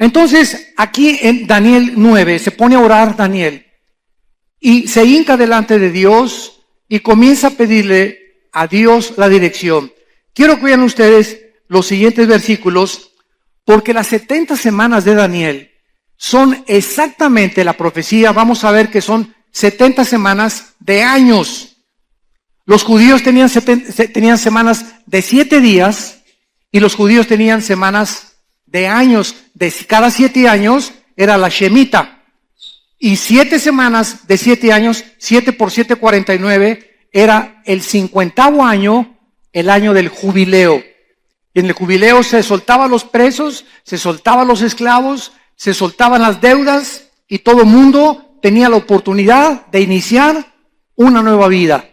Entonces, aquí en Daniel 9, se pone a orar Daniel y se hinca delante de Dios y comienza a pedirle a Dios la dirección. Quiero que vean ustedes los siguientes versículos, porque las 70 semanas de Daniel son exactamente la profecía. Vamos a ver que son 70 semanas de años. Los judíos tenían semanas de 7 días y los judíos tenían semanas de años. De cada 7 años era la Shemitah. Y 7 semanas de 7 años, 7 por 7, 49, era el 50º año, el año del jubileo. Y en el jubileo se soltaban los presos, se soltaban los esclavos, se soltaban las deudas y todo el mundo tenía la oportunidad de iniciar una nueva vida.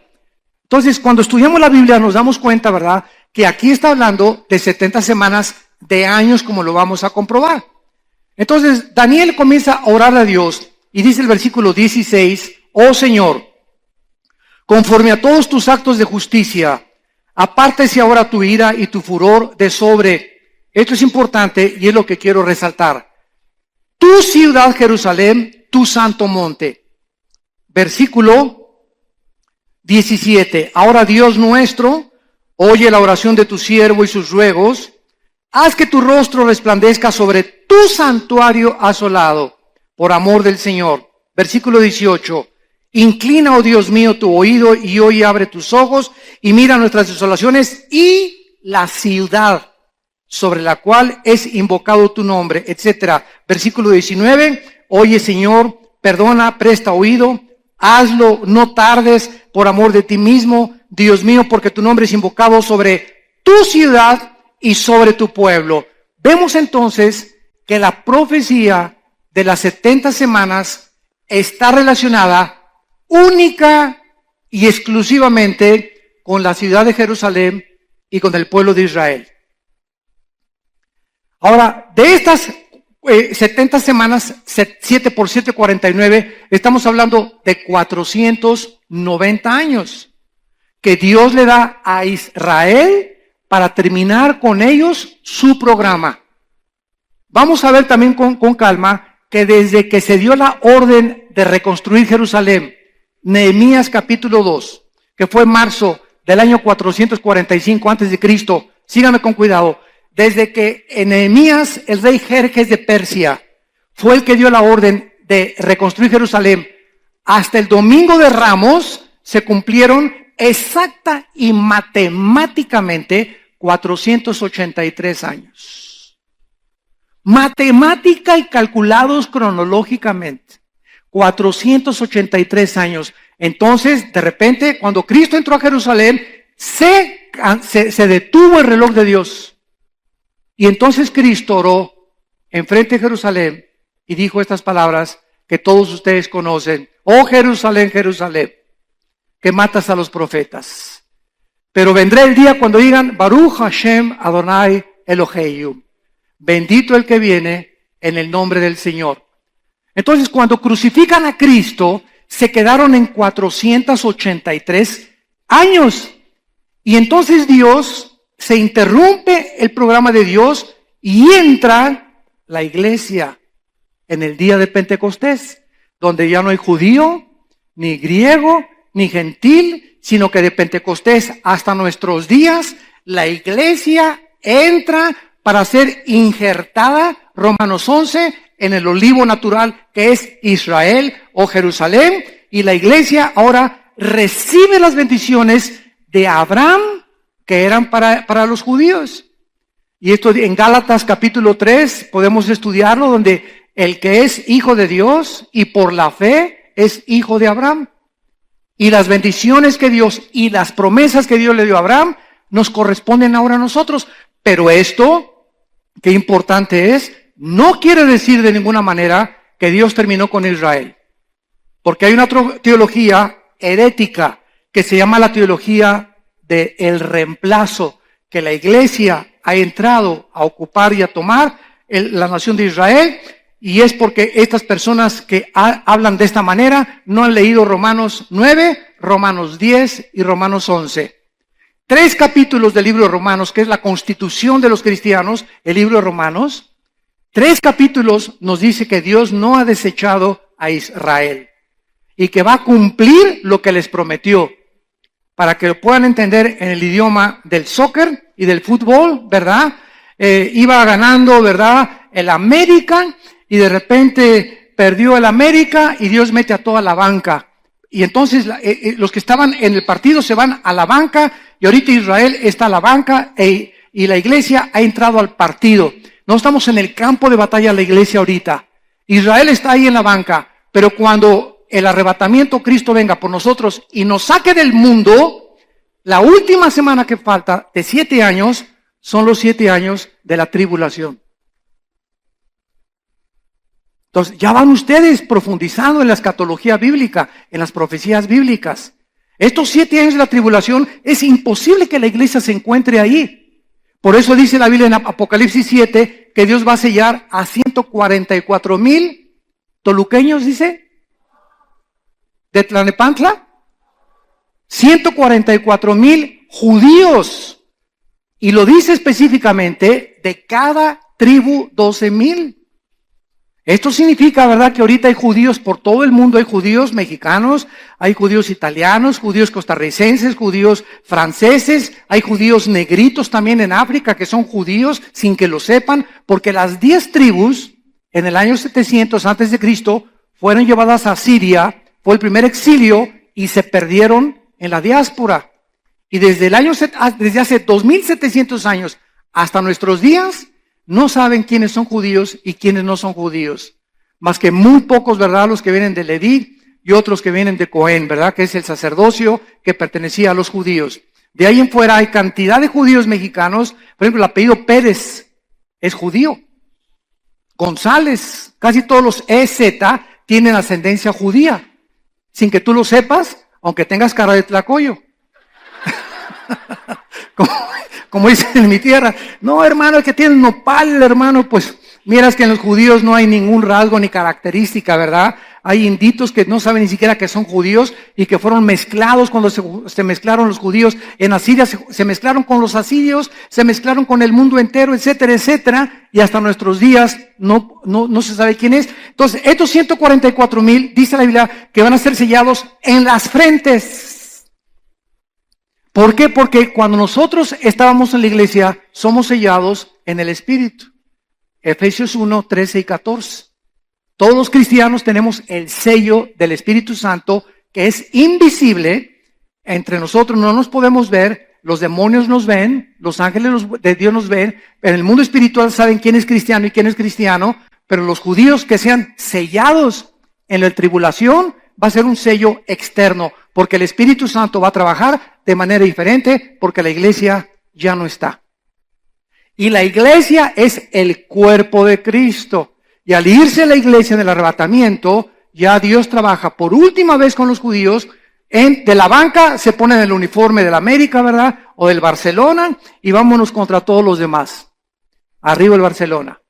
Entonces, cuando estudiamos la Biblia nos damos cuenta, ¿verdad?, que aquí está hablando de 70 semanas de años, como lo vamos a comprobar. Entonces, Daniel comienza a orar a Dios y dice el versículo 16, oh Señor, conforme a todos tus actos de justicia, apártese ahora tu ira y tu furor de sobre. Esto es importante y es lo que quiero resaltar. Tu ciudad, Jerusalén, tu santo monte. Versículo 17. Ahora, Dios nuestro, oye la oración de tu siervo y sus ruegos. Haz que tu rostro resplandezca sobre tu santuario asolado, por amor del Señor. Versículo 18. Inclina, oh Dios mío, tu oído y hoy abre tus ojos y mira nuestras desolaciones y la ciudad sobre la cual es invocado tu nombre, etc. Versículo 19. Oye, Señor, perdona, presta oído, hazlo, no tardes, por amor de ti mismo, Dios mío, porque tu nombre es invocado sobre tu ciudad y sobre tu pueblo. Vemos entonces que la profecía de las 70 semanas está relacionada única y exclusivamente con la ciudad de Jerusalén y con el pueblo de Israel. Ahora, de estas 70 semanas, 7 por 7, 49, estamos hablando de 490 años que Dios le da a Israel para terminar con ellos su programa. Vamos a ver también con calma que desde que se dio la orden de reconstruir Jerusalén, Nehemías capítulo 2, que fue en marzo del año 445 antes de Cristo, síganme con cuidado, desde que Nehemías, el rey Jerjes de Persia, fue el que dio la orden de reconstruir Jerusalén, hasta el domingo de Ramos se cumplieron exacta y matemáticamente 483 años. Matemática y calculados cronológicamente. 483 años. Entonces, de repente, cuando Cristo entró a Jerusalén, se detuvo el reloj de Dios. Y entonces Cristo oró enfrente de Jerusalén y dijo estas palabras que todos ustedes conocen. Oh Jerusalén, Jerusalén, que matas a los profetas. Pero vendrá el día cuando digan, Baruch Hashem Adonai Eloheinu. Bendito el que viene en el nombre del Señor. Entonces, cuando crucifican a Cristo, se quedaron en 483 años. Y entonces Dios, se interrumpe el programa de Dios y entra la iglesia en el día de Pentecostés, donde ya no hay judío, ni griego, ni gentil, sino que de Pentecostés hasta nuestros días, la iglesia entra para ser injertada, Romanos 11, en el olivo natural que es Israel o Jerusalén, y la iglesia ahora recibe las bendiciones de Abraham que eran para los judíos. Y esto en Gálatas capítulo 3 podemos estudiarlo, donde el que es hijo de Dios y por la fe es hijo de Abraham. Y las bendiciones que Dios y las promesas que Dios le dio a Abraham nos corresponden ahora a nosotros. Pero esto, qué importante es, no quiere decir de ninguna manera que Dios terminó con Israel. Porque hay una teología herética que se llama la teología del reemplazo, que la iglesia ha entrado a ocupar y a tomar la nación de Israel, y es porque estas personas que hablan de esta manera no han leído Romanos 9, Romanos 10 y Romanos 11. 3 capítulos del libro de Romanos, que es la constitución de los cristianos, el libro de Romanos, 3 capítulos nos dice que Dios no ha desechado a Israel y que va a cumplir lo que les prometió. Para que lo puedan entender en el idioma del soccer y del fútbol, ¿verdad? Iba ganando, ¿verdad? El América y de repente perdió el América y Dios mete a toda la banca. Y entonces los que estaban en el partido se van a la banca y ahorita Israel está a la banca y la iglesia ha entrado al partido. No estamos en el campo de batalla la iglesia ahorita. Israel está ahí en la banca, pero cuando el arrebatamiento Cristo venga por nosotros y nos saque del mundo, la última semana que falta de 7 años son los 7 años de la tribulación. Entonces, ya van ustedes profundizando en la escatología bíblica, en las profecías bíblicas. Estos 7 años de la tribulación es imposible que la iglesia se encuentre ahí. Por eso dice la Biblia en Apocalipsis 7 que Dios va a sellar a 144,000 toluqueños, dice, de Tlalnepantla, 144,000 judíos. Y lo dice específicamente, de cada tribu 12,000. Esto significa, ¿verdad?, que ahorita hay judíos por todo el mundo, hay judíos mexicanos, hay judíos italianos, judíos costarricenses, judíos franceses, hay judíos negritos también en África que son judíos sin que lo sepan, porque las 10 tribus en el año 700 antes de Cristo fueron llevadas a Siria, fue el primer exilio y se perdieron en la diáspora. Y desde hace 2700 años hasta nuestros días, no saben quiénes son judíos y quiénes no son judíos. Más que muy pocos, ¿verdad? Los que vienen de Leví y otros que vienen de Cohen, ¿verdad? Que es el sacerdocio que pertenecía a los judíos. De ahí en fuera hay cantidad de judíos mexicanos. Por ejemplo, el apellido Pérez es judío. González, casi todos los EZ tienen ascendencia judía. Sin que tú lo sepas, aunque tengas cara de tlacoyo. Como dicen en mi tierra, no, hermano, el que tiene nopal, hermano, pues miras que en los judíos no hay ningún rasgo ni característica, ¿verdad? Hay inditos que no saben ni siquiera que son judíos y que fueron mezclados cuando se mezclaron los judíos en Asiria, se mezclaron con los asirios, se mezclaron con el mundo entero, etcétera, etcétera, y hasta nuestros días no se sabe quién es. Entonces, estos 144,000, dice la Biblia, que van a ser sellados en las frentes. ¿Por qué? Porque cuando nosotros estábamos en la iglesia, somos sellados en el Espíritu. Efesios 1, 13 y 14. Todos los cristianos tenemos el sello del Espíritu Santo, que es invisible. Entre nosotros no nos podemos ver, los demonios nos ven, los ángeles de Dios nos ven. En el mundo espiritual saben quién es cristiano y quién es cristiano, pero los judíos que sean sellados en la tribulación, va a ser un sello externo, porque el Espíritu Santo va a trabajar de manera diferente, porque la iglesia ya no está. Y la iglesia es el cuerpo de Cristo. Y al irse la iglesia en el arrebatamiento, ya Dios trabaja por última vez con los judíos. De la banca se ponen el uniforme del América, ¿verdad? O del Barcelona, y vámonos contra todos los demás. Arriba el Barcelona.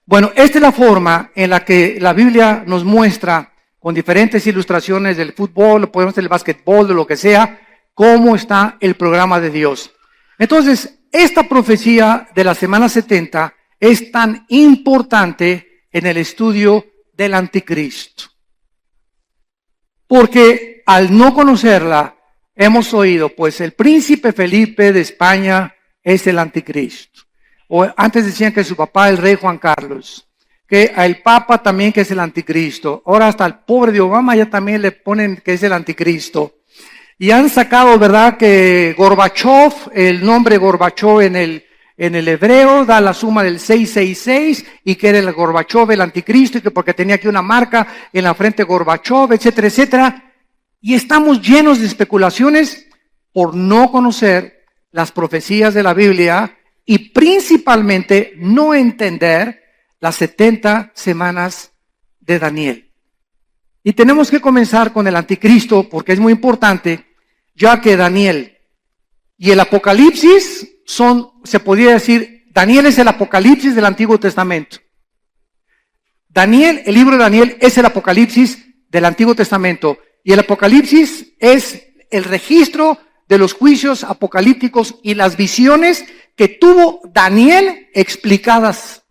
Bueno, esta es la forma en la que la Biblia nos muestra, con diferentes ilustraciones del fútbol, podemos del básquetbol, de lo que sea, cómo está el programa de Dios. Entonces, esta profecía de la semana 70 es tan importante en el estudio del anticristo. Porque al no conocerla, hemos oído, pues el príncipe Felipe de España es el anticristo. O antes decían que su papá, el rey Juan Carlos. Que al Papa también que es el anticristo. Ahora hasta al pobre de Obama ya también le ponen que es el anticristo. Y han sacado, ¿verdad?, que Gorbachev, el nombre Gorbachev en el hebreo da la suma del 666 y que era el Gorbachev el anticristo y que porque tenía aquí una marca en la frente Gorbachev, etcétera, etcétera. Y estamos llenos de especulaciones por no conocer las profecías de la Biblia y principalmente no entender las 70 semanas de Daniel. Y tenemos que comenzar con el anticristo porque es muy importante, ya que Daniel y el Apocalipsis se podría decir, Daniel es el Apocalipsis del Antiguo Testamento. El libro de Daniel es el Apocalipsis del Antiguo Testamento. Y el Apocalipsis es el registro de los juicios apocalípticos y las visiones que tuvo Daniel explicadas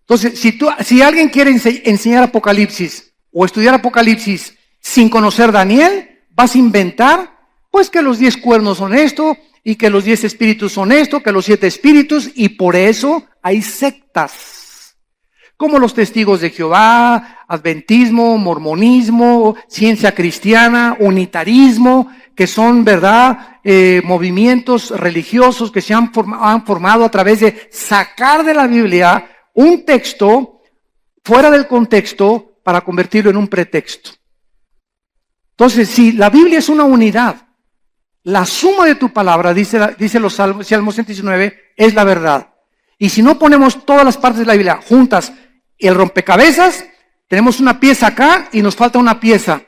Entonces, si alguien quiere enseñar Apocalipsis o estudiar Apocalipsis sin conocer Daniel, vas a inventar, pues que los 10 cuernos son esto, y que los 10 espíritus son esto, que los 7 espíritus, y por eso hay sectas, como los testigos de Jehová, adventismo, mormonismo, ciencia cristiana, unitarismo, que son, ¿verdad?, movimientos religiosos que se han formado a través de sacar de la Biblia un texto fuera del contexto para convertirlo en un pretexto. Entonces, si la Biblia es una unidad, la suma de tu palabra, dice los Salmos 119, es la verdad. Y si no ponemos todas las partes de la Biblia juntas, el rompecabezas, tenemos una pieza acá y nos falta una pieza.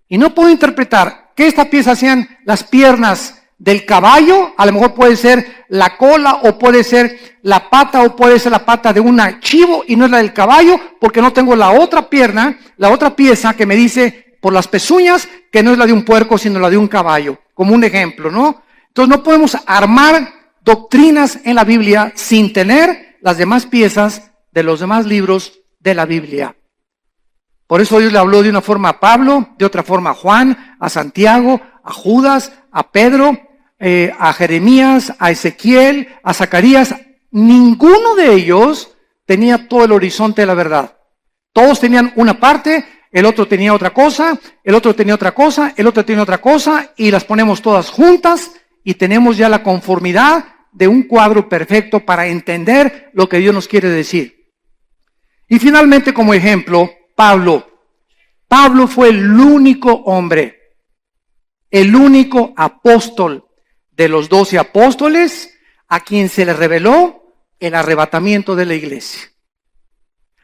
Y no puedo interpretar que esta pieza sean las piernas del caballo, a lo mejor puede ser la cola, o puede ser la pata, o puede ser la pata de un chivo y no es la del caballo, porque no tengo la otra pierna, la otra pieza que me dice por las pezuñas que no es la de un puerco, sino la de un caballo, como un ejemplo, ¿no? Entonces no podemos armar doctrinas en la Biblia sin tener las demás piezas de los demás libros de la Biblia. Por eso Dios le habló de una forma a Pablo, de otra forma a Juan, a Santiago, a Judas, a Pedro, a Jeremías, a Ezequiel, a Zacarías. Ninguno de ellos tenía todo el horizonte de la verdad. Todos tenían una parte, el otro tenía otra cosa, el otro tenía otra cosa, el otro tenía otra cosa, y las ponemos todas juntas y tenemos ya la conformidad de un cuadro perfecto para entender lo que Dios nos quiere decir. Y finalmente, como ejemplo, Pablo. Pablo fue el único hombre, el único apóstol de los 12 apóstoles a quien se le reveló el arrebatamiento de la iglesia.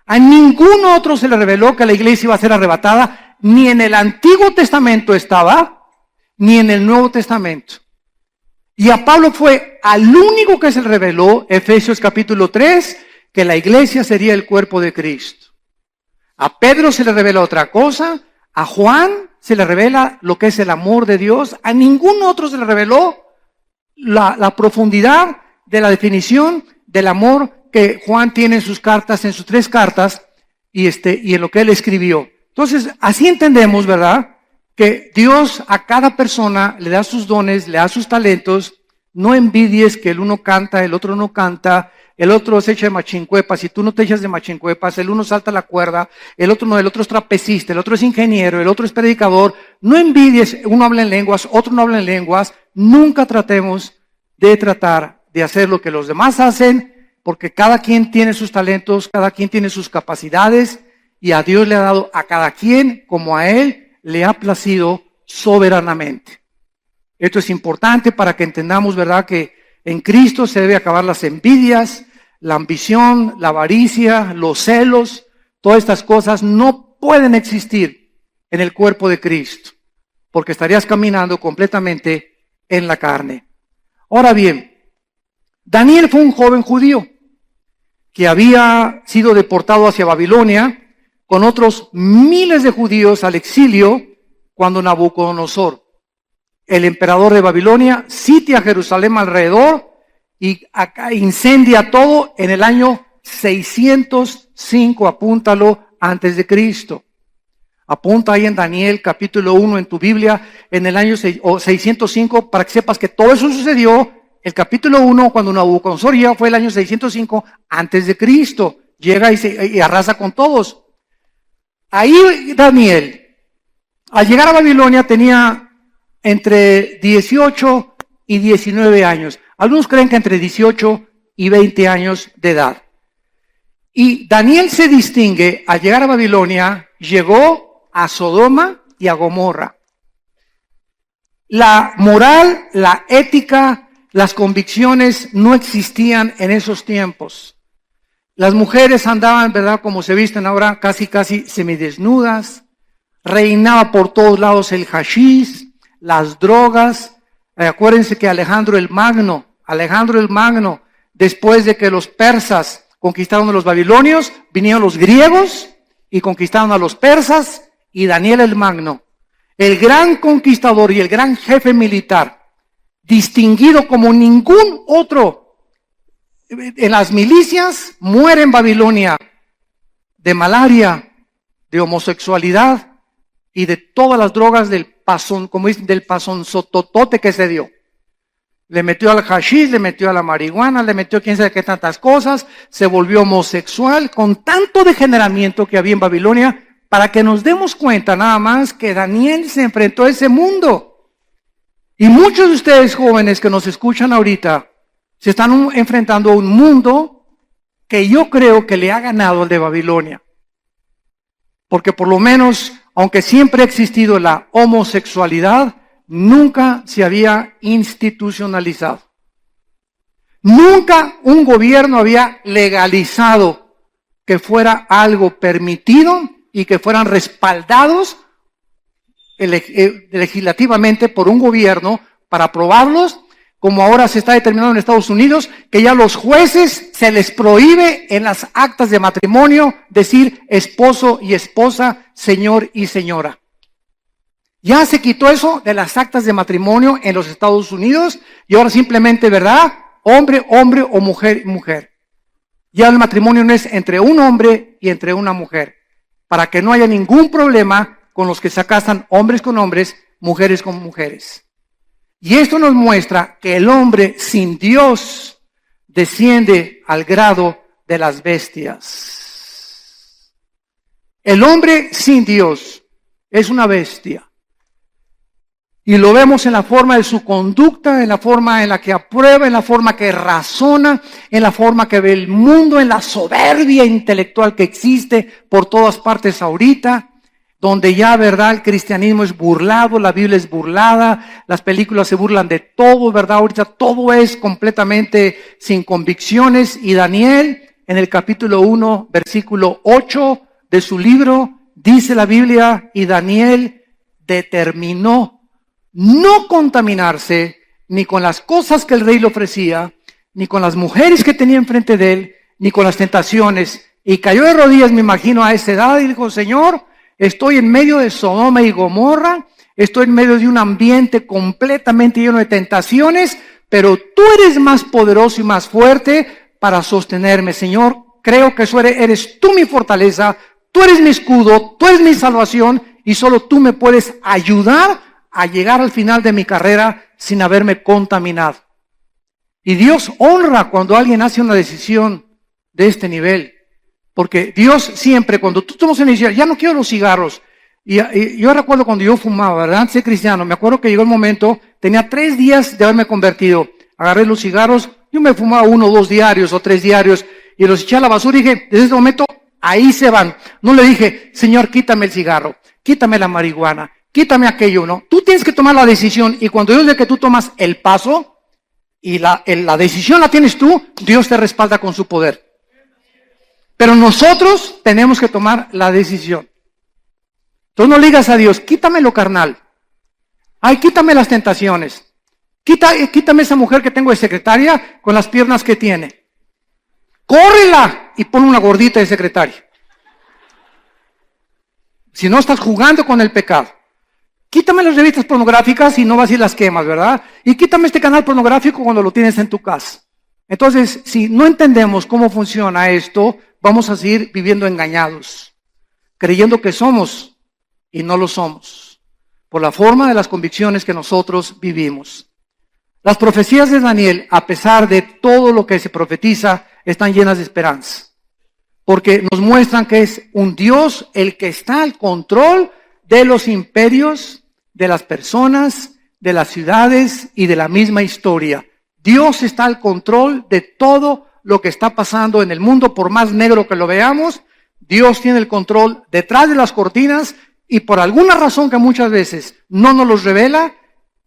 A ningún otro se le reveló que la iglesia iba a ser arrebatada, ni en el Antiguo Testamento estaba, ni en el Nuevo Testamento. Y a Pablo fue al único que se le reveló, Efesios capítulo 3, que la iglesia sería el cuerpo de Cristo. A Pedro se le revela otra cosa, a Juan se le revela lo que es el amor de Dios, a ningún otro se le reveló la profundidad de la definición del amor que Juan tiene en sus cartas, en sus 3 cartas, y en lo que él escribió. Entonces, así entendemos, ¿verdad?, que Dios a cada persona le da sus dones, le da sus talentos. No envidies que el uno canta, el otro no canta, el otro se echa de machincuepas, si tú no te echas de machincuepas, el uno salta la cuerda, el otro no, el otro es trapecista, el otro es ingeniero, el otro es predicador. No envidies, uno habla en lenguas, otro no habla en lenguas. Nunca tratemos de hacer lo que los demás hacen, porque cada quien tiene sus talentos, cada quien tiene sus capacidades, y a Dios le ha dado a cada quien como a Él le ha placido soberanamente. Esto es importante para que entendamos, ¿verdad?, que en Cristo se debe acabar las envidias, la ambición, la avaricia, los celos. Todas estas cosas no pueden existir en el cuerpo de Cristo, porque estarías caminando completamente en la carne. Ahora bien, Daniel fue un joven judío que había sido deportado hacia Babilonia con otros miles de judíos al exilio cuando Nabucodonosor, el emperador de Babilonia, sitia Jerusalén alrededor y incendia todo en el año 605, apúntalo, antes de Cristo. Apunta ahí en Daniel capítulo 1 en tu Biblia, en el año 605, para que sepas que todo eso sucedió. El capítulo 1, cuando Nabucodonosor llega, fue el año 605 antes de Cristo. Llega y arrasa con todos. Ahí Daniel, al llegar a Babilonia, tenía entre 18 y 19 años. Algunos creen que entre 18 y 20 años de edad. Y Daniel se distingue, al llegar a Babilonia, llegó a Sodoma y a Gomorra. La moral, la ética, las convicciones no existían en esos tiempos. Las mujeres andaban, ¿verdad?, como se visten ahora, casi semidesnudas. Reinaba por todos lados el hashish, las drogas. Acuérdense que Alejandro el Magno, después de que los persas conquistaron a los babilonios, vinieron los griegos y conquistaron a los persas, y Daniel el Magno, el gran conquistador y el gran jefe militar, distinguido como ningún otro en las milicias, muere en Babilonia de malaria, de homosexualidad y de todas las drogas del pasón, como dicen, del pasonzototote que se dio. Le metió al hashish, le metió a la marihuana, le metió quién sabe qué tantas cosas, se volvió homosexual, con tanto degeneramiento que había en Babilonia, para que nos demos cuenta nada más que Daniel se enfrentó a ese mundo. Y muchos de ustedes jóvenes que nos escuchan ahorita, se están enfrentando a un mundo que yo creo que le ha ganado al de Babilonia. Porque por lo menos, aunque siempre ha existido la homosexualidad, nunca se había institucionalizado. Nunca un gobierno había legalizado que fuera algo permitido y que fueran respaldados legislativamente por un gobierno para aprobarlos, como ahora se está determinando en Estados Unidos, que ya los jueces se les prohíbe en las actas de matrimonio decir esposo y esposa, señor y señora. Ya se quitó eso de las actas de matrimonio en los Estados Unidos y ahora simplemente, ¿verdad? Hombre, hombre o mujer, mujer. Ya el matrimonio no es entre un hombre y entre una mujer, para que no haya ningún problema con los que se casan hombres con hombres, mujeres con mujeres. Y esto nos muestra que el hombre sin Dios desciende al grado de las bestias. El hombre sin Dios es una bestia. Y lo vemos en la forma de su conducta, en la forma en la que aprueba, en la forma que razona, en la forma que ve el mundo, en la soberbia intelectual que existe por todas partes ahorita, donde ya, ¿verdad?, el cristianismo es burlado, la Biblia es burlada, las películas se burlan de todo, ¿verdad? Ahorita todo es completamente sin convicciones. Y Daniel, en el capítulo 1, versículo 8 de su libro, dice la Biblia, y Daniel determinó no contaminarse ni con las cosas que el rey le ofrecía, ni con las mujeres que tenía enfrente de él, ni con las tentaciones. Y cayó de rodillas, me imagino, a esa edad y dijo, Señor, estoy en medio de Sodoma y Gomorra, estoy en medio de un ambiente completamente lleno de tentaciones, pero tú eres más poderoso y más fuerte para sostenerme, Señor. Creo que eres tú mi fortaleza, tú eres mi escudo, tú eres mi salvación y solo tú me puedes ayudar a llegar al final de mi carrera sin haberme contaminado. Y Dios honra cuando alguien hace una decisión de este nivel. Porque Dios siempre, cuando tú tomas una decisión, ya no quiero los cigarros. Y yo recuerdo cuando yo fumaba, ¿verdad? Antes de cristiano, me acuerdo que llegó el momento, tenía 3 días de haberme convertido. Agarré los cigarros, yo me fumaba 1 o 2 diarios o 3 diarios y los eché a la basura y dije, desde ese momento, ahí se van. No le dije, Señor, quítame el cigarro, quítame la marihuana, quítame aquello, no. Tú tienes que tomar la decisión y cuando Dios ve que tú tomas el paso y la decisión la tienes tú, Dios te respalda con su poder. Pero nosotros tenemos que tomar la decisión. Entonces no le digas a Dios, quítame lo carnal. Ay, quítame las tentaciones. Quítame esa mujer que tengo de secretaria con las piernas que tiene. Córrela y pon una gordita de secretaria. Si no, estás jugando con el pecado. Quítame las revistas pornográficas y no vas y las quemas, ¿verdad? Y quítame este canal pornográfico cuando lo tienes en tu casa. Entonces, si no entendemos cómo funciona esto, vamos a seguir viviendo engañados, creyendo que somos y no lo somos, por la forma de las convicciones que nosotros vivimos. Las profecías de Daniel, a pesar de todo lo que se profetiza, están llenas de esperanza, porque nos muestran que es un Dios el que está al control de los imperios, de las personas, de las ciudades y de la misma historia. Dios está al control de todo lo que está pasando en el mundo, por más negro que lo veamos. Dios tiene el control detrás de las cortinas y por alguna razón que muchas veces no nos los revela,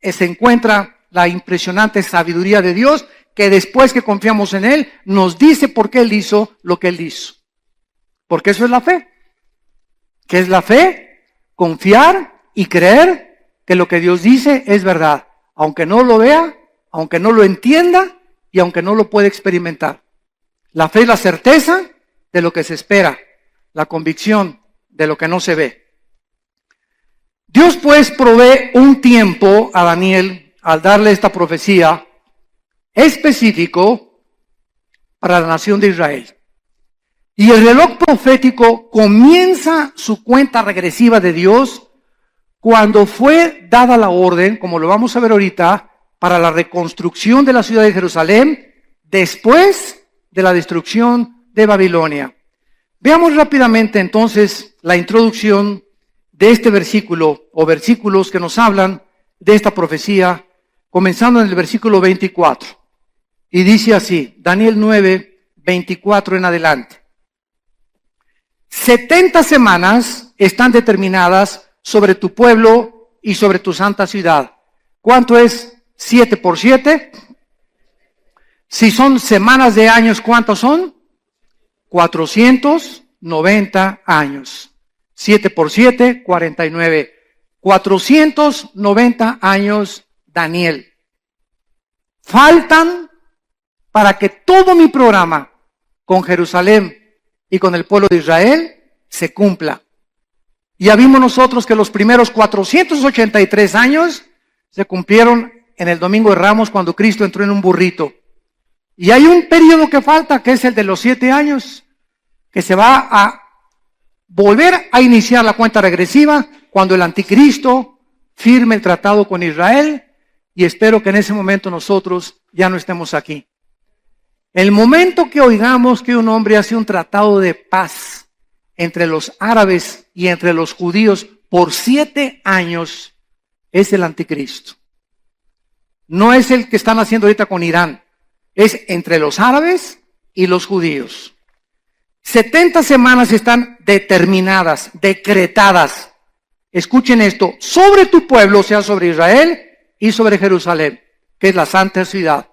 se encuentra la impresionante sabiduría de Dios que después que confiamos en Él, nos dice por qué Él hizo lo que Él hizo. Porque eso es la fe. ¿Qué es la fe? Confiar y creer que lo que Dios dice es verdad, aunque no lo vea, aunque no lo entienda y aunque no lo pueda experimentar. La fe es la certeza de lo que se espera, la convicción de lo que no se ve. Dios pues provee un tiempo a Daniel al darle esta profecía específico para la nación de Israel. Y el reloj profético comienza su cuenta regresiva de Dios cuando fue dada la orden, como lo vamos a ver ahorita, para la reconstrucción de la ciudad de Jerusalén después de la destrucción de Babilonia. Veamos rápidamente entonces la introducción de este versículo o versículos que nos hablan de esta profecía, comenzando en el versículo 24. Y dice así, Daniel 9, 24 en adelante. 70 semanas están determinadas sobre tu pueblo y sobre tu santa ciudad. ¿Cuánto es 7 por 7? Si son semanas de años, ¿cuántos son? 490 años. 7 por 7, 49. 490 años, Daniel. Faltan para que todo mi programa con Jerusalén y con el pueblo de Israel se cumpla. Ya vimos nosotros que los primeros 483 años se cumplieron en el Domingo de Ramos cuando Cristo entró en un burrito. Y hay un periodo que falta, que es el de los 7 años, que se va a volver a iniciar la cuenta regresiva cuando el anticristo firme el tratado con Israel, y espero que en ese momento nosotros ya no estemos aquí. El momento que oigamos que un hombre hace un tratado de paz entre los árabes y entre los judíos por 7 años, es el anticristo. No es el que están haciendo ahorita con Irán, es entre los árabes y los judíos. 70 semanas están determinadas, decretadas. Escuchen esto, sobre tu pueblo, o sea, sobre Israel y sobre Jerusalén, que es la santa ciudad.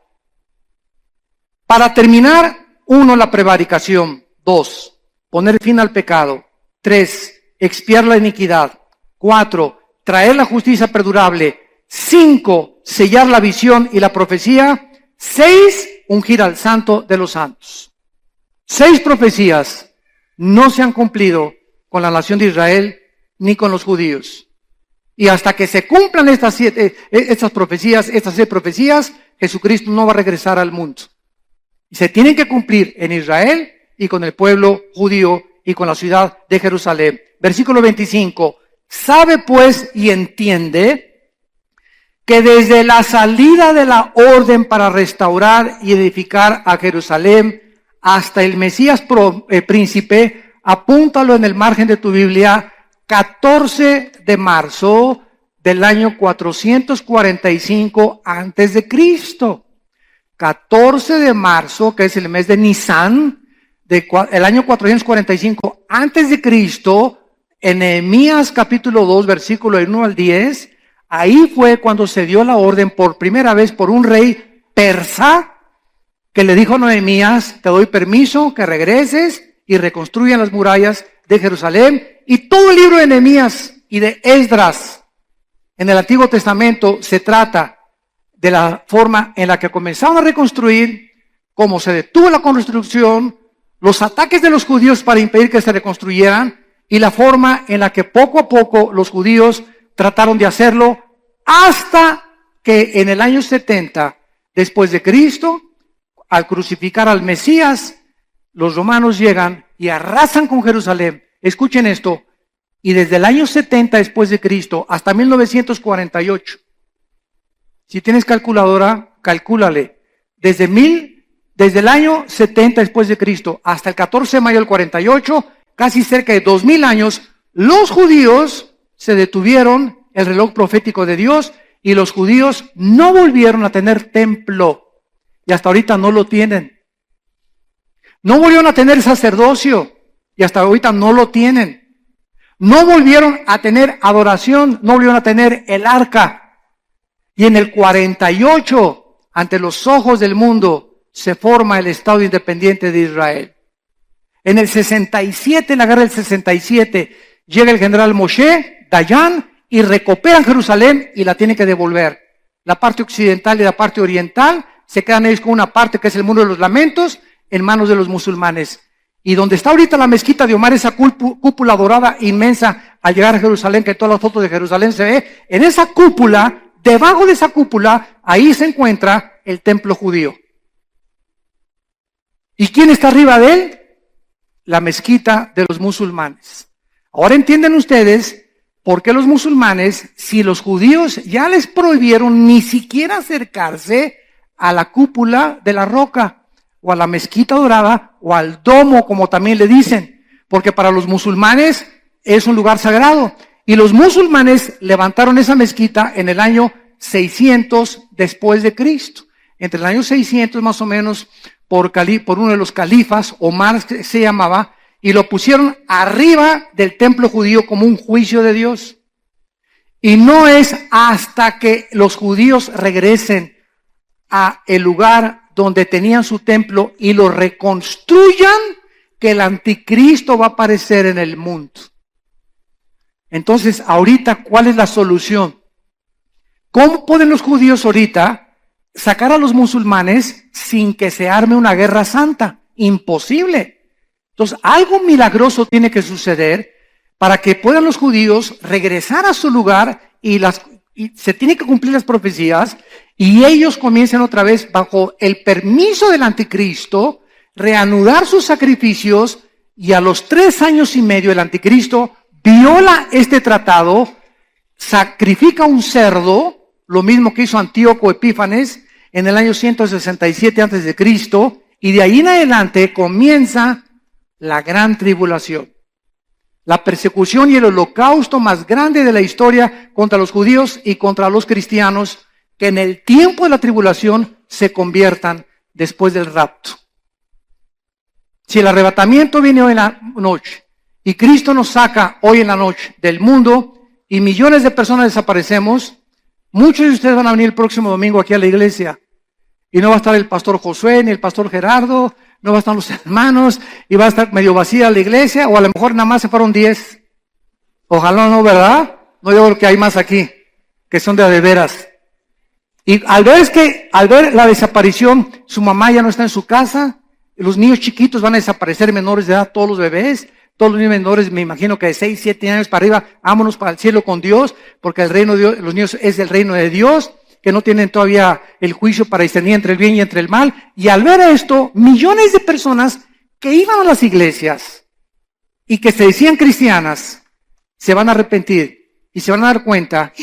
Para terminar, 1, la prevaricación. 2, poner fin al pecado. 3, expiar la iniquidad. 4, traer la justicia perdurable. 5, sellar la visión y la profecía. 6, ungir al santo de los santos. 6 profecías no se han cumplido con la nación de Israel ni con los judíos. Y hasta que se cumplan estas 6 profecías, Jesucristo no va a regresar al mundo. Y se tienen que cumplir en Israel y con el pueblo judío y con la ciudad de Jerusalén. Versículo 25. Sabe pues y entiende que desde la salida de la orden para restaurar y edificar a Jerusalén hasta el Mesías príncipe, apúntalo en el margen de tu Biblia, 14 de marzo del año 445 antes de Cristo. 14 de marzo, que es el mes de Nisan, el año 445 antes de Cristo, en Nehemías capítulo 2, versículo 1 al 10, ahí fue cuando se dio la orden por primera vez por un rey persa, que le dijo a Nehemías, te doy permiso que regreses y reconstruyan las murallas de Jerusalén. Y todo el libro de Nehemías y de Esdras en el Antiguo Testamento se trata de la forma en la que comenzaron a reconstruir, cómo se detuvo la construcción, los ataques de los judíos para impedir que se reconstruyeran, y la forma en la que poco a poco los judíos trataron de hacerlo, hasta que en el año 70 después de Cristo, al crucificar al Mesías, los romanos llegan y arrasan con Jerusalén. Escuchen esto, y desde el año 70 después de Cristo hasta 1948, si tienes calculadora, calcúlale. Desde el año 70 después de Cristo hasta el 14 de mayo del 48, casi cerca de 2000 años, los judíos se detuvieron el reloj profético de Dios y los judíos no volvieron a tener templo. Y hasta ahorita no lo tienen. No volvieron a tener sacerdocio y hasta ahorita no lo tienen. No volvieron a tener adoración, no volvieron a tener el arca. Y en el 48, ante los ojos del mundo, se forma el Estado independiente de Israel. En el 67, en la guerra del 67, llega el general Moshe Dayan y recuperan Jerusalén y la tienen que devolver. La parte occidental y la parte oriental se quedan ellos con una parte que es el Muro de los Lamentos en manos de los musulmanes. Y donde está ahorita la mezquita de Omar, esa cúpula dorada inmensa al llegar a Jerusalén, que en todas las fotos de Jerusalén se ve, en esa cúpula, debajo de esa cúpula, ahí se encuentra el templo judío. ¿Y quién está arriba de él? la mezquita de los musulmanes. Ahora entienden ustedes por qué los musulmanes, si los judíos ya les prohibieron ni siquiera acercarse a la cúpula de la roca, o a la mezquita dorada, o al domo, como también le dicen, porque para los musulmanes es un lugar sagrado. Y los musulmanes levantaron esa mezquita en el año 600 después de Cristo. Entre el año 600 más o menos, por uno de los califas, Omar se llamaba, y lo pusieron arriba del templo judío como un juicio de Dios. Y no es hasta que los judíos regresen a el lugar donde tenían su templo y lo reconstruyan que el anticristo va a aparecer en el mundo. Entonces, ahorita, ¿cuál es la solución? ¿Cómo pueden los judíos ahorita sacar a los musulmanes sin que se arme una guerra santa? Imposible. Entonces, algo milagroso tiene que suceder para que puedan los judíos regresar a su lugar y se tienen que cumplir las profecías y ellos comiencen otra vez bajo el permiso del anticristo, reanudar sus sacrificios, y a los 3 años y medio el anticristo viola este tratado, sacrifica un cerdo, lo mismo que hizo Antíoco Epífanes en el año 167 a.C., y de ahí en adelante comienza la gran tribulación. La persecución y el holocausto más grande de la historia contra los judíos y contra los cristianos, que en el tiempo de la tribulación se conviertan después del rapto. Si el arrebatamiento viene hoy en la noche y Cristo nos saca hoy en la noche del mundo y millones de personas desaparecemos, muchos de ustedes van a venir el próximo domingo aquí a la iglesia y no va a estar el pastor Josué ni el pastor Gerardo, no va a estar los hermanos y va a estar medio vacía la iglesia, o a lo mejor nada más se fueron 10. Ojalá no, ¿verdad? No, yo creo que hay más aquí que son de veras. Y al ver la desaparición, su mamá ya no está en su casa, los niños chiquitos van a desaparecer, menores de edad, todos los bebés, todos los niños menores, me imagino que de 6, 7 años para arriba, vámonos para el cielo con Dios, porque el reino de Dios, los niños es el reino de Dios, que no tienen todavía el juicio para discernir entre el bien y entre el mal. Y al ver esto, millones de personas que iban a las iglesias y que se decían cristianas, se van a arrepentir y se van a dar cuenta,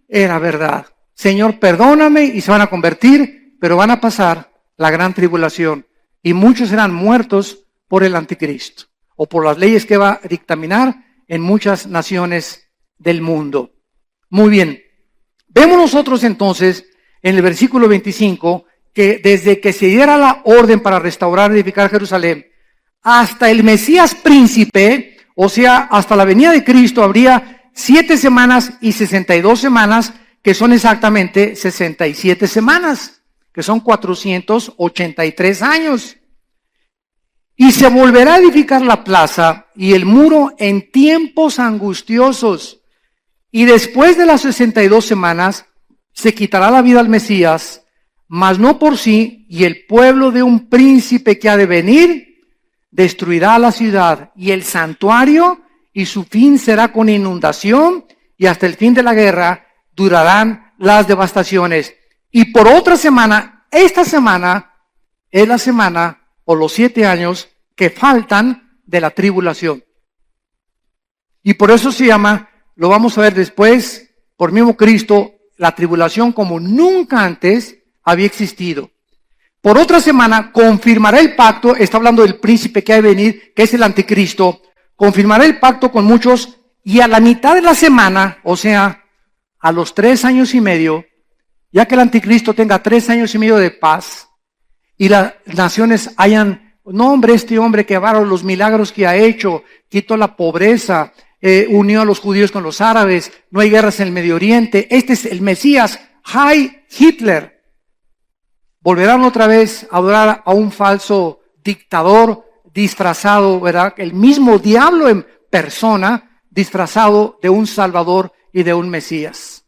era verdad, Señor, perdóname, y se van a convertir, pero van a pasar la gran tribulación y muchos serán muertos por el anticristo o por las leyes que va a dictaminar en muchas naciones del mundo. Muy bien. Vemos nosotros entonces en el versículo 25 que desde que se diera la orden para restaurar y edificar Jerusalén hasta el Mesías príncipe, o sea, hasta la venida de Cristo, habría 7 semanas y 62 semanas, que son exactamente 67 semanas, que son 483 años. Y se volverá a edificar la plaza y el muro en tiempos angustiosos. Y después de las 62 semanas, se quitará la vida al Mesías, mas no por sí, y el pueblo de un príncipe que ha de venir, destruirá la ciudad y el santuario, y su fin será con inundación, y hasta el fin de la guerra durarán las devastaciones. Y por otra semana, esta semana, es la semana, o los 7 años, que faltan de la tribulación. Y por eso se llama, lo vamos a ver después, por mismo Cristo, la tribulación como nunca antes había existido. Por otra semana, confirmará el pacto, está hablando del príncipe que ha de venir, que es el anticristo, confirmará el pacto con muchos, y a la mitad de la semana, o sea, a los 3 años y medio, ya que el anticristo tenga 3 años y medio de paz, y las naciones hayan, no hombre, este hombre que bárbaro, los milagros que ha hecho, quitó la pobreza, unió a los judíos con los árabes, no hay guerras en el Medio Oriente, este es el Mesías, Heil Hitler. Volverán otra vez a adorar a un falso dictador disfrazado, ¿verdad? El mismo diablo en persona, disfrazado de un Salvador y de un Mesías.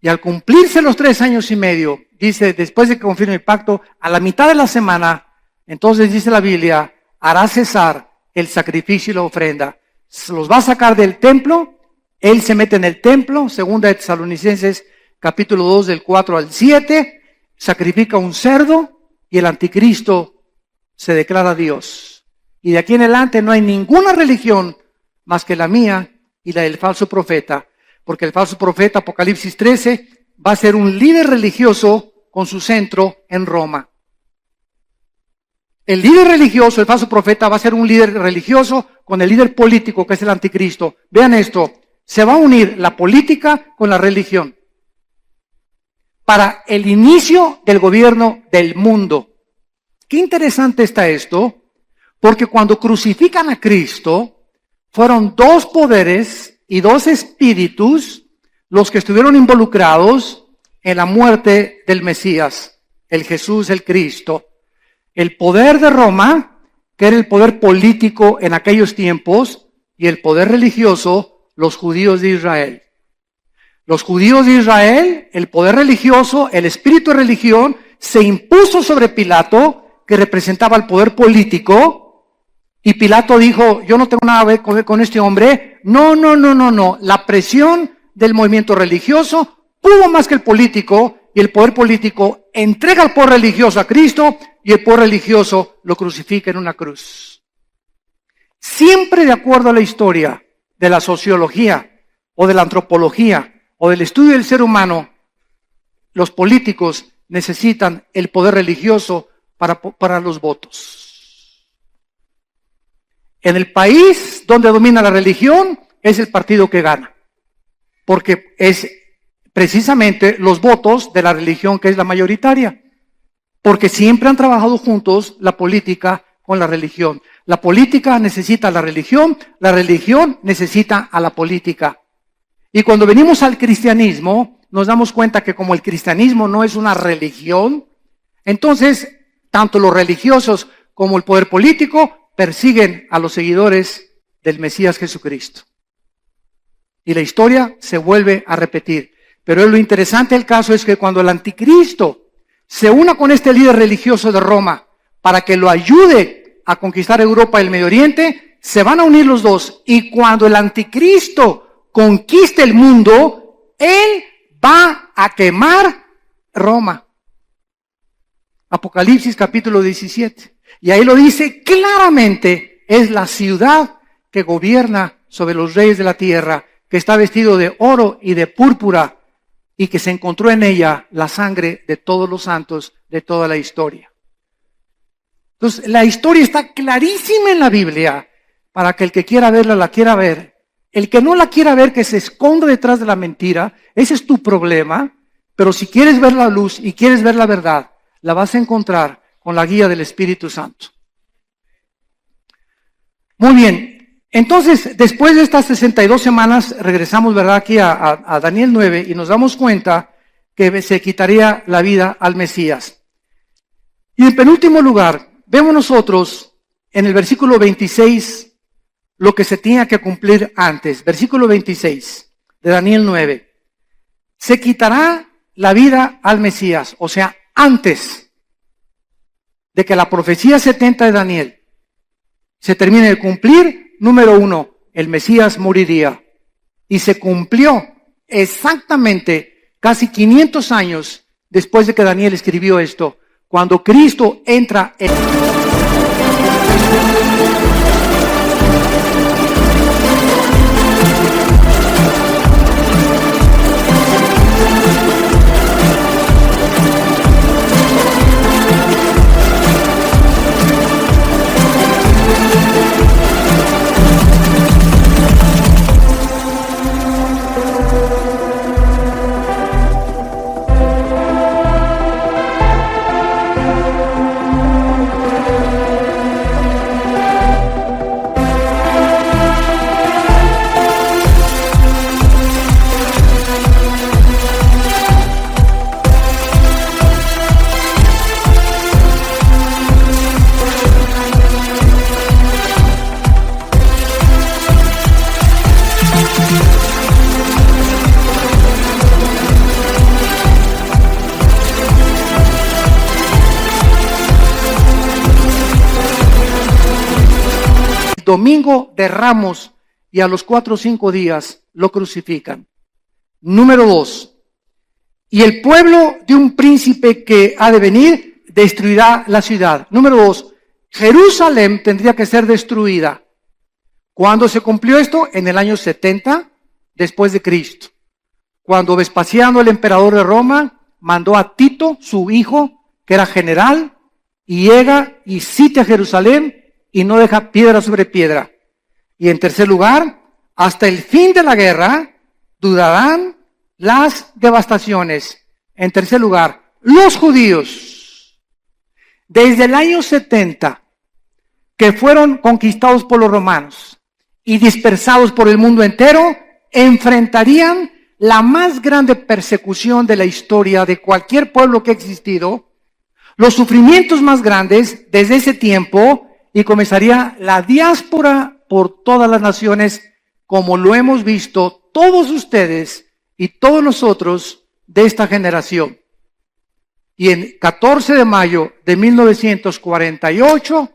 Y al cumplirse los 3 años y medio, dice, después de que confirme el pacto, a la mitad de la semana, entonces dice la Biblia, hará cesar el sacrificio y la ofrenda. Se los va a sacar del templo, él se mete en el templo, segunda de Tesalonicenses, capítulo 2, del 4 al 7, sacrifica un cerdo y el anticristo se declara Dios. Y de aquí en adelante no hay ninguna religión más que la mía y la del falso profeta. Porque el falso profeta, Apocalipsis 13, va a ser un líder religioso con su centro en Roma. El líder religioso, el falso profeta, va a ser un líder religioso con el líder político, que es el anticristo. Vean esto, se va a unir la política con la religión para el inicio del gobierno del mundo. Qué interesante está esto, porque cuando crucifican a Cristo, fueron dos poderes y dos espíritus los que estuvieron involucrados en la muerte del Mesías, el Jesús, el Cristo. El poder de Roma, que era el poder político en aquellos tiempos, y el poder religioso, los judíos de Israel. Los judíos de Israel, el poder religioso, el espíritu de religión, se impuso sobre Pilato, que representaba el poder político, y Pilato dijo, yo no tengo nada que ver con este hombre. No. La presión del movimiento religioso pudo más que el político, y el poder político entrega el poder religioso a Cristo, y el poder religioso lo crucifica en una cruz. Siempre de acuerdo a la historia de la sociología, o de la antropología, o del estudio del ser humano, los políticos necesitan el poder religioso para los votos. En el país donde domina la religión es el partido que gana, porque es precisamente los votos de la religión que es la mayoritaria, porque siempre han trabajado juntos la política con la religión. La política necesita a la religión necesita a la política. Y cuando venimos al cristianismo, nos damos cuenta que como el cristianismo no es una religión, entonces tanto los religiosos como el poder político persiguen a los seguidores del Mesías Jesucristo. Y la historia se vuelve a repetir. Pero lo interesante del caso es que cuando el anticristo se una con este líder religioso de Roma para que lo ayude a conquistar Europa y el Medio Oriente, se van a unir los dos. Y cuando el anticristo conquiste el mundo, él va a quemar Roma. Apocalipsis capítulo 17. Y ahí lo dice claramente, es la ciudad que gobierna sobre los reyes de la tierra, que está vestido de oro y de púrpura, y que se encontró en ella la sangre de todos los santos de toda la historia. Entonces, la historia está clarísima en la Biblia, para que el que quiera verla, la quiera ver. El que no la quiera ver, que se esconda detrás de la mentira, ese es tu problema. Pero si quieres ver la luz y quieres ver la verdad, la vas a encontrar con la guía del Espíritu Santo. Muy bien, entonces después de estas 62 semanas regresamos, ¿verdad?, aquí a Daniel 9 y nos damos cuenta que se quitaría la vida al Mesías. Y en penúltimo lugar, vemos nosotros en el versículo 26 lo que se tenía que cumplir antes. Versículo 26 de Daniel 9. Se quitará la vida al Mesías, o sea, antes de que la profecía 70 de Daniel se termine de cumplir. Número 1, el Mesías moriría. Y se cumplió exactamente casi 500 años después de que Daniel escribió esto, cuando Cristo entra en... Domingo de Ramos, y a los 4 o 5 días lo crucifican. Número 2, y el pueblo de un príncipe que ha de venir destruirá la ciudad. Número 2, Jerusalén tendría que ser destruida. ¿Cuándo se cumplió esto? En el año 70 después de Cristo. Cuando Vespasiano, el emperador de Roma, mandó a Tito, su hijo, que era general, y llega y sitia Jerusalén y no deja piedra sobre piedra. Y en tercer lugar, hasta el fin de la guerra durarán las devastaciones. En tercer lugar, los judíos, desde el año 70, que fueron conquistados por los romanos y dispersados por el mundo entero, enfrentarían la más grande persecución de la historia de cualquier pueblo que ha existido, los sufrimientos más grandes desde ese tiempo, y comenzaría la diáspora por todas las naciones, como lo hemos visto todos ustedes y todos nosotros de esta generación. Y en 14 de mayo de 1948,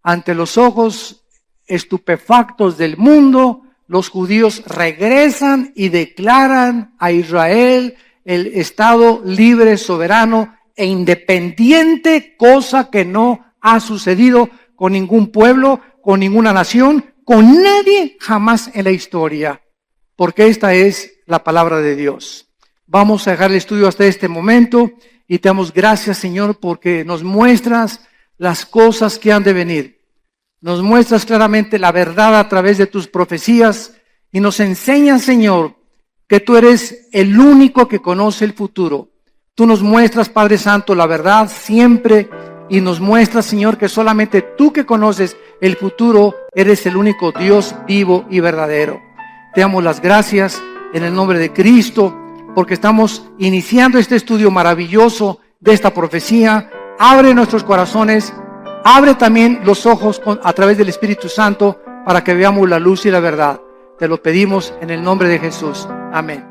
ante los ojos estupefactos del mundo, los judíos regresan y declaran a Israel el Estado libre, soberano e independiente, cosa que no ha sucedido con ningún pueblo, con ninguna nación, con nadie jamás en la historia, porque esta es la palabra de Dios. Vamos a dejar el estudio hasta este momento y te damos gracias, Señor, porque nos muestras las cosas que han de venir. Nos muestras claramente la verdad a través de tus profecías y nos enseñas, Señor, que tú eres el único que conoce el futuro. Tú nos muestras, Padre Santo, la verdad siempre y nos muestras, Señor, que solamente tú que conoces el futuro eres el único Dios vivo y verdadero. Te damos las gracias en el nombre de Cristo porque estamos iniciando este estudio maravilloso de esta profecía. Abre nuestros corazones. Abre también los ojos a través del Espíritu Santo para que veamos la luz y la verdad. Te lo pedimos en el nombre de Jesús. Amén.